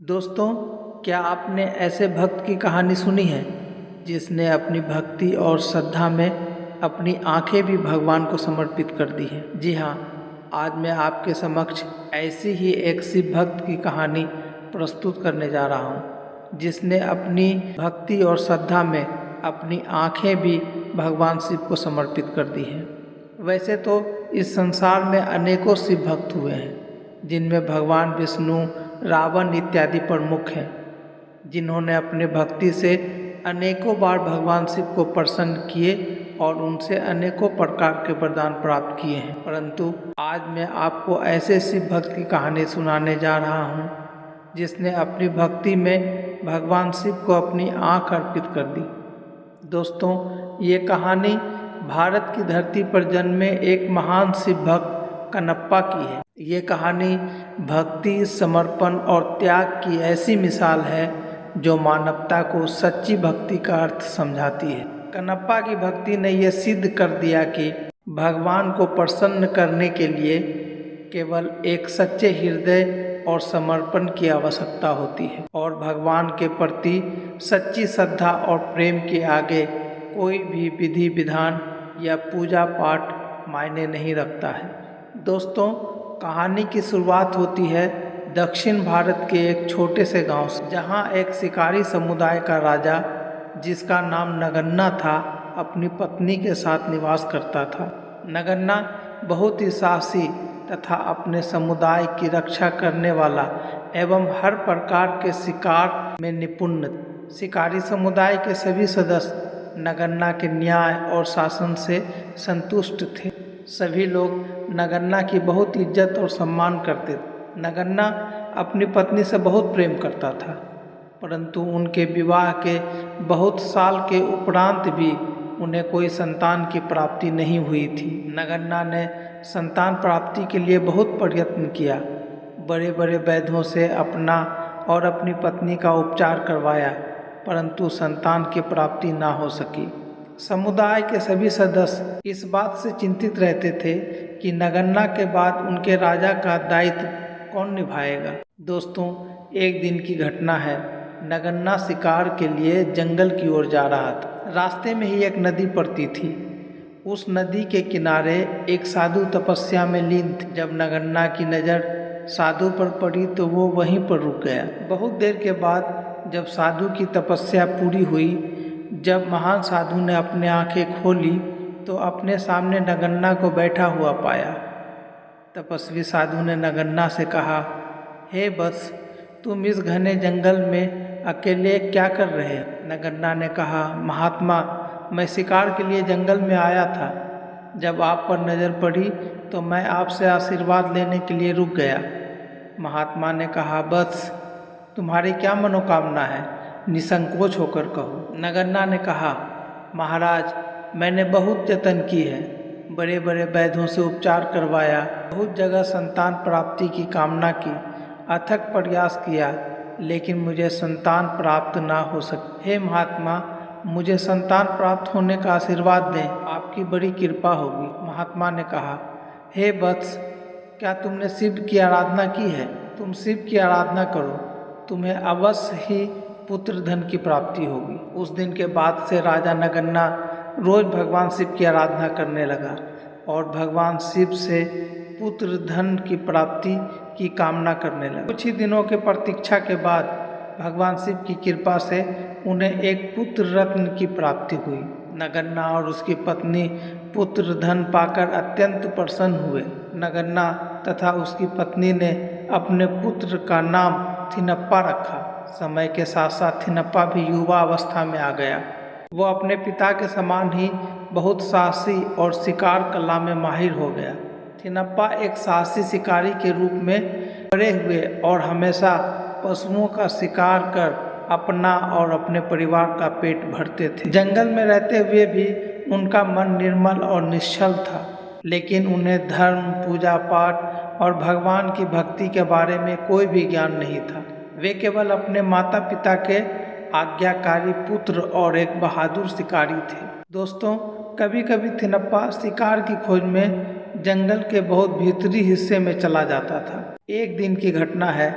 दोस्तों, क्या आपने ऐसे भक्त की कहानी सुनी है जिसने अपनी भक्ति और श्रद्धा में अपनी आंखें भी भगवान को समर्पित कर दी है। जी हाँ, आज मैं आपके समक्ष ऐसी ही एक शिव भक्त की कहानी प्रस्तुत करने जा रहा हूँ जिसने अपनी भक्ति और श्रद्धा में अपनी आंखें भी भगवान शिव को समर्पित कर दी हैं। वैसे तो इस संसार में अनेकों शिव भक्त हुए हैं जिनमें भगवान विष्णु, रावण इत्यादि प्रमुख हैं, जिन्होंने अपने भक्ति से अनेकों बार भगवान शिव को प्रसन्न किए और उनसे अनेकों प्रकार के वरदान प्राप्त किए हैं। परंतु आज मैं आपको ऐसे शिव भक्त की कहानी सुनाने जा रहा हूँ जिसने अपनी भक्ति में भगवान शिव को अपनी आँख अर्पित कर दी। दोस्तों, ये कहानी भारत की धरती पर जन्मे एक महान शिव भक्त कनप्पा की है। ये कहानी भक्ति, समर्पण और त्याग की ऐसी मिसाल है जो मानवता को सच्ची भक्ति का अर्थ समझाती है। कनप्पा की भक्ति ने यह सिद्ध कर दिया कि भगवान को प्रसन्न करने के लिए केवल एक सच्चे हृदय और समर्पण की आवश्यकता होती है और भगवान के प्रति सच्ची श्रद्धा और प्रेम के आगे कोई भी विधि विधान या पूजा पाठ मायने नहीं रखता है। दोस्तों, कहानी की शुरुआत होती है दक्षिण भारत के एक छोटे से गांव से, जहां एक शिकारी समुदाय का राजा, जिसका नाम नगन्ना था, अपनी पत्नी के साथ निवास करता था। नगन्ना बहुत ही साहसी तथा अपने समुदाय की रक्षा करने वाला एवं हर प्रकार के शिकार में निपुण। शिकारी समुदाय के सभी सदस्य नगन्ना के न्याय और शासन से संतुष्ट थे। सभी लोग नगन्ना की बहुत इज्जत और सम्मान करते थे। नगन्ना अपनी पत्नी से बहुत प्रेम करता था, परंतु उनके विवाह के बहुत साल के उपरांत भी उन्हें कोई संतान की प्राप्ति नहीं हुई थी। नगन्ना ने संतान प्राप्ति के लिए बहुत प्रयत्न किया, बड़े बड़े वैद्यों से अपना और अपनी पत्नी का उपचार करवाया, परंतु संतान की प्राप्ति ना हो सकी। समुदाय के सभी सदस्य इस बात से चिंतित रहते थे कि नगन्ना के बाद उनके राजा का दायित्व कौन निभाएगा। दोस्तों, एक दिन की घटना है। नगन्ना शिकार के लिए जंगल की ओर जा रहा था। रास्ते में ही एक नदी पड़ती थी। उस नदी के किनारे एक साधु तपस्या में लीन थे। जब नगन्ना की नज़र साधु पर पड़ी तो वो वहीं पर रुक गया। बहुत देर के बाद जब साधु की तपस्या पूरी हुई, जब महान साधु ने अपनी आंखें खोली तो अपने सामने नगन्ना को बैठा हुआ पाया। तपस्वी साधु ने नगन्ना से कहा, हे बस, तुम इस घने जंगल में अकेले क्या कर रहे हो? नगन्ना ने कहा, महात्मा, मैं शिकार के लिए जंगल में आया था। जब आप पर नज़र पड़ी तो मैं आपसे आशीर्वाद लेने के लिए रुक गया। महात्मा ने कहा, बस, तुम्हारी क्या मनोकामना है? निसंकोच होकर कहो। नगन्ना ने कहा, महाराज, मैंने बहुत यत्न की है, बड़े बड़े वैद्यों से उपचार करवाया, बहुत जगह संतान प्राप्ति की कामना की, अथक प्रयास किया, लेकिन मुझे संतान प्राप्त ना हो सकी। हे महात्मा, मुझे संतान प्राप्त होने का आशीर्वाद दें, आपकी बड़ी कृपा होगी। महात्मा ने कहा, हे वत्स, क्या तुमने शिव की आराधना की है? तुम शिव की आराधना करो, तुम्हें अवश्य ही पुत्र धन की प्राप्ति होगी। उस दिन के बाद से राजा नगन्ना रोज भगवान शिव की आराधना करने लगा और भगवान शिव से पुत्र धन की प्राप्ति की कामना करने लगा। कुछ ही दिनों के प्रतीक्षा के बाद भगवान शिव की कृपा से उन्हें एक पुत्र रत्न की प्राप्ति हुई। नगन्ना और उसकी पत्नी पुत्र धन पाकर अत्यंत प्रसन्न हुए। नगन्ना तथा उसकी पत्नी ने अपने पुत्र का नाम थिनप्पा रखा। समय के साथ साथ थिनप्पा भी युवा अवस्था में आ गया। वो अपने पिता के समान ही बहुत साहसी और शिकार कला में माहिर हो गया। थिनप्पा एक साहसी शिकारी के रूप में बड़े हुए और हमेशा पशुओं का शिकार कर अपना और अपने परिवार का पेट भरते थे। जंगल में रहते हुए भी उनका मन निर्मल और निश्चल था, लेकिन उन्हें धर्म, पूजा पाठ और भगवान की भक्ति के बारे में कोई भी ज्ञान नहीं था। वे केवल अपने माता पिता के आज्ञाकारी पुत्र और एक बहादुर शिकारी थे। दोस्तों, कभी कभी थिनप्पा शिकार की खोज में जंगल के बहुत भीतरी हिस्से में चला जाता था। एक दिन की घटना है,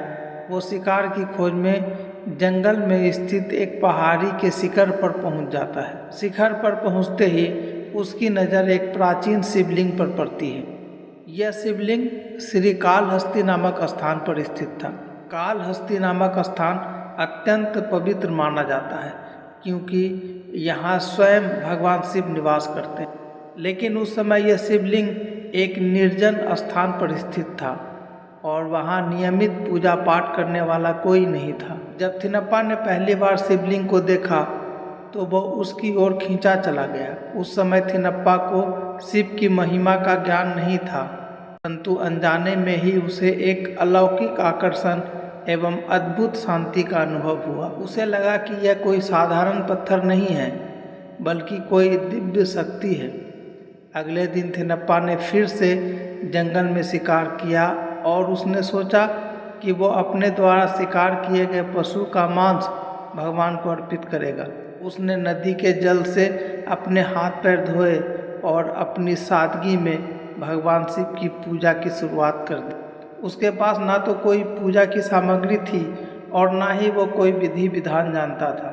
वो शिकार की खोज में जंगल में स्थित एक पहाड़ी के शिखर पर पहुंच जाता है। शिखर पर पहुंचते ही उसकी नज़र एक प्राचीन शिवलिंग पर पड़ती है। यह शिवलिंग श्री कालहस्ती नामक स्थान पर स्थित था। कालहस्ती नामक स्थान अत्यंत पवित्र माना जाता है क्योंकि यहाँ स्वयं भगवान शिव निवास करते हैं। लेकिन उस समय यह शिवलिंग एक निर्जन स्थान पर स्थित था और वहाँ नियमित पूजा पाठ करने वाला कोई नहीं था। जब थिनप्पा ने पहली बार शिवलिंग को देखा तो वह उसकी ओर खींचा चला गया। उस समय थिनप्पा को शिव की महिमा का ज्ञान नहीं था, परंतु अनजाने में ही उसे एक अलौकिक आकर्षण एवं अद्भुत शांति का अनुभव हुआ। उसे लगा कि यह कोई साधारण पत्थर नहीं है बल्कि कोई दिव्य शक्ति है। अगले दिन थिनप्पा ने फिर से जंगल में शिकार किया और उसने सोचा कि वो अपने द्वारा शिकार किए गए पशु का मांस भगवान को अर्पित करेगा। उसने नदी के जल से अपने हाथ पैर धोए और अपनी सादगी में भगवान शिव की पूजा की शुरुआत कर दी। उसके पास ना तो कोई पूजा की सामग्री थी और ना ही वो कोई विधि विधान जानता था।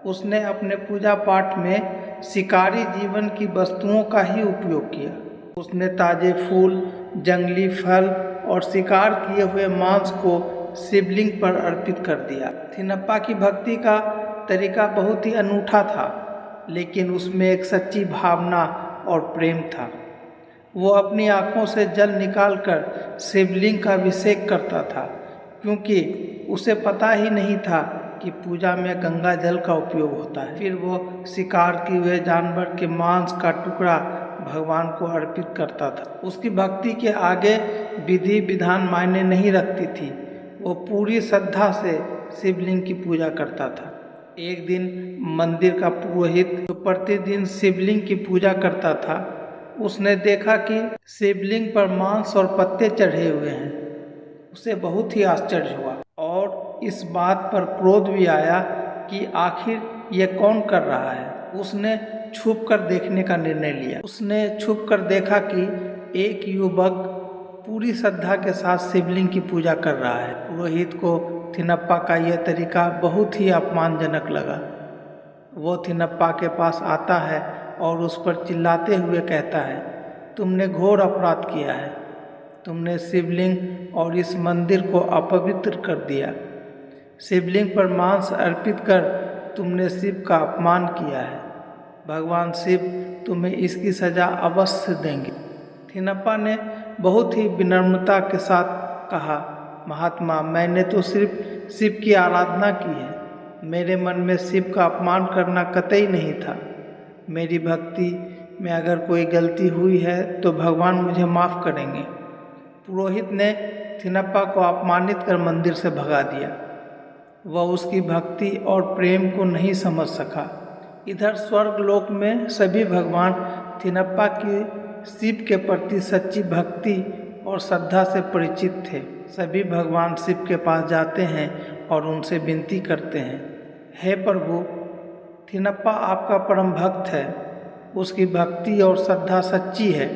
उसने अपने पूजा पाठ में शिकारी जीवन की वस्तुओं का ही उपयोग किया। उसने ताजे फूल, जंगली फल और शिकार किए हुए मांस को शिवलिंग पर अर्पित कर दिया। थिनप्पा की भक्ति का तरीका बहुत ही अनूठा था, लेकिन उसमें एक सच्ची भावना और प्रेम था। वो अपनी आंखों से जल निकालकर शिवलिंग का अभिषेक करता था क्योंकि उसे पता ही नहीं था कि पूजा में गंगा जल का उपयोग होता है। फिर वो शिकार किए हुए जानवर के मांस का टुकड़ा भगवान को अर्पित करता था। उसकी भक्ति के आगे विधि विधान मायने नहीं रखती थी। वो पूरी श्रद्धा से शिवलिंग की पूजा करता था। एक दिन मंदिर का पुरोहित जो प्रतिदिन शिवलिंग की पूजा करता था, उसने देखा कि शिवलिंग पर मांस और पत्ते चढ़े हुए हैं। उसे बहुत ही आश्चर्य हुआ और इस बात पर क्रोध भी आया कि आखिर ये कौन कर रहा है। उसने छुप कर देखने का निर्णय लिया। उसने छुप कर देखा कि एक युवक पूरी श्रद्धा के साथ शिवलिंग की पूजा कर रहा है। पुरोहित को थिनप्पा का यह तरीका बहुत ही अपमानजनक लगा। वो थिनप्पा के पास आता है और उस पर चिल्लाते हुए कहता है, तुमने घोर अपराध किया है। तुमने शिवलिंग और इस मंदिर को अपवित्र कर दिया। शिवलिंग पर मांस अर्पित कर तुमने शिव का अपमान किया है। भगवान शिव तुम्हें इसकी सजा अवश्य देंगे। थिनप्पा ने बहुत ही विनम्रता के साथ कहा, महात्मा, मैंने तो सिर्फ शिव की आराधना की है। मेरे मन में शिव का अपमान करना कतई नहीं था। मेरी भक्ति में अगर कोई गलती हुई है तो भगवान मुझे माफ़ करेंगे। पुरोहित ने थिनप्पा को अपमानित कर मंदिर से भगा दिया। वह उसकी भक्ति और प्रेम को नहीं समझ सका। इधर स्वर्गलोक में सभी भगवान थिनप्पा की शिव के प्रति सच्ची भक्ति और श्रद्धा से परिचित थे। सभी भगवान शिव के पास जाते हैं और उनसे विनती करते हैं, हे प्रभु, थिनप्पा आपका परम भक्त है। उसकी भक्ति और श्रद्धा सच्ची है।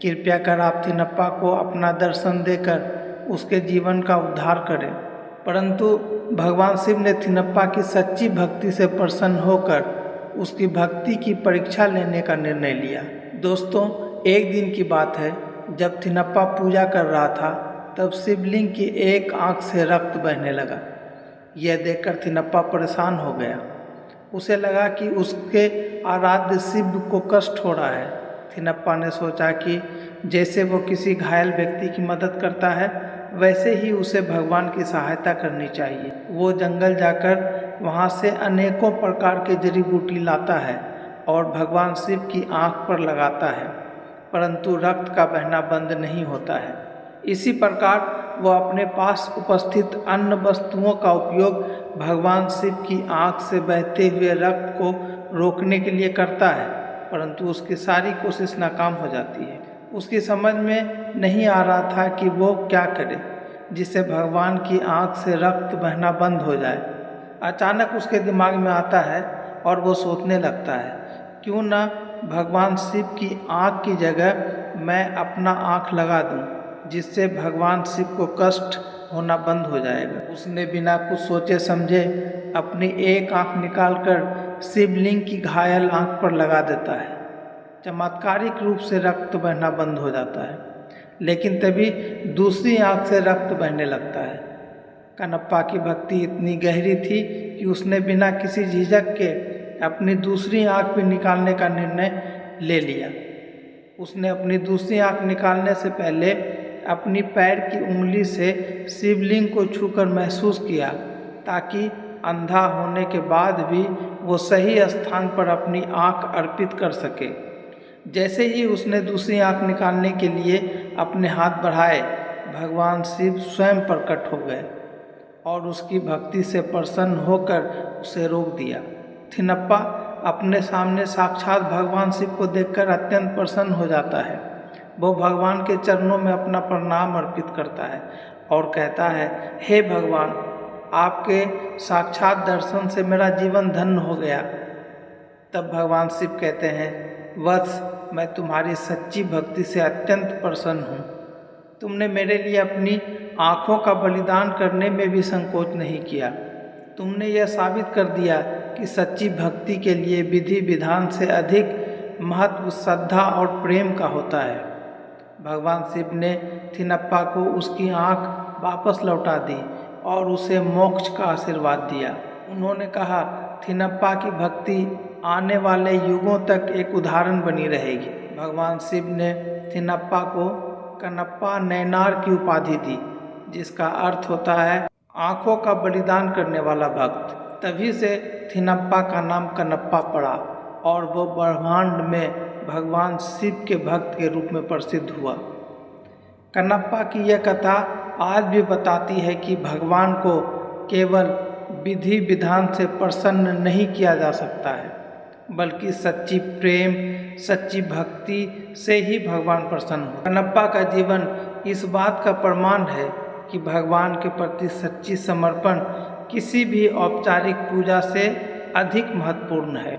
कृपया कर आप थिनप्पा को अपना दर्शन देकर उसके जीवन का उद्धार करें। परंतु भगवान शिव ने थिनप्पा की सच्ची भक्ति से प्रसन्न होकर उसकी भक्ति की परीक्षा लेने का निर्णय लिया। दोस्तों, एक दिन की बात है, जब थिनप्पा पूजा कर रहा था तब शिवलिंग की एक आंख से रक्त बहने लगा। यह देखकर थिनप्पा परेशान हो गया। उसे लगा कि उसके आराध्य शिव को कष्ट हो रहा है। थिनप्पा ने सोचा कि जैसे वो किसी घायल व्यक्ति की मदद करता है, वैसे ही उसे भगवान की सहायता करनी चाहिए। वो जंगल जाकर वहाँ से अनेकों प्रकार के जड़ी बूटी लाता है और भगवान शिव की आंख पर लगाता है, परंतु रक्त का बहना बंद नहीं होता है। इसी प्रकार वह अपने पास उपस्थित अन्य वस्तुओं का उपयोग भगवान शिव की आंख से बहते हुए रक्त को रोकने के लिए करता है, परंतु उसकी सारी कोशिश नाकाम हो जाती है। उसकी समझ में नहीं आ रहा था कि वो क्या करे जिससे भगवान की आंख से रक्त बहना बंद हो जाए। अचानक उसके दिमाग में आता है और वो सोचने लगता है, क्यों ना भगवान शिव की आंख की जगह मैं अपना आंख लगा दूं, जिससे भगवान शिव को कष्ट होना बंद हो जाएगा। उसने बिना कुछ सोचे समझे अपनी एक आंख निकालकर शिवलिंग की घायल आंख पर लगा देता है। चमत्कारिक रूप से रक्त बहना बंद हो जाता है, लेकिन तभी दूसरी आंख से रक्त बहने लगता है। कनप्पा की भक्ति इतनी गहरी थी कि उसने बिना किसी झिझक के अपनी दूसरी आंख भी निकालने का निर्णय ले लिया। उसने अपनी दूसरी आंख निकालने से पहले अपनी पैर की उंगली से शिवलिंग को छूकर महसूस किया, ताकि अंधा होने के बाद भी वो सही स्थान पर अपनी आंख अर्पित कर सके। जैसे ही उसने दूसरी आंख निकालने के लिए अपने हाथ बढ़ाए, भगवान शिव स्वयं प्रकट हो गए और उसकी भक्ति से प्रसन्न होकर उसे रोक दिया। थिनप्पा अपने सामने साक्षात भगवान शिव को देखकर अत्यंत प्रसन्न हो जाता है। वो भगवान के चरणों में अपना प्रणाम अर्पित करता है और कहता है, हे भगवान, आपके साक्षात दर्शन से मेरा जीवन धन्य हो गया। तब भगवान शिव कहते हैं, वत्स, मैं तुम्हारी सच्ची भक्ति से अत्यंत प्रसन्न हूँ। तुमने मेरे लिए अपनी आँखों का बलिदान करने में भी संकोच नहीं किया। तुमने यह साबित कर दिया कि सच्ची भक्ति के लिए विधि विधान से अधिक महत्व श्रद्धा और प्रेम का होता है। भगवान शिव ने थिनप्पा को उसकी आँख वापस लौटा दी और उसे मोक्ष का आशीर्वाद दिया। उन्होंने कहा, थिनप्पा की भक्ति आने वाले युगों तक एक उदाहरण बनी रहेगी। भगवान शिव ने थिनप्पा को कनप्पा नैनार की उपाधि दी, जिसका अर्थ होता है आँखों का बलिदान करने वाला भक्त। तभी से थिनप्पा का नाम कनप्पा पड़ा और वो ब्रह्मांड में भगवान शिव के भक्त के रूप में प्रसिद्ध हुआ। कनप्पा की यह कथा आज भी बताती है कि भगवान को केवल विधि विधान से प्रसन्न नहीं किया जा सकता है, बल्कि सच्ची प्रेम, सच्ची भक्ति से ही भगवान प्रसन्न हो। कनप्पा का जीवन इस बात का प्रमाण है कि भगवान के प्रति सच्ची समर्पण किसी भी औपचारिक पूजा से अधिक महत्वपूर्ण है।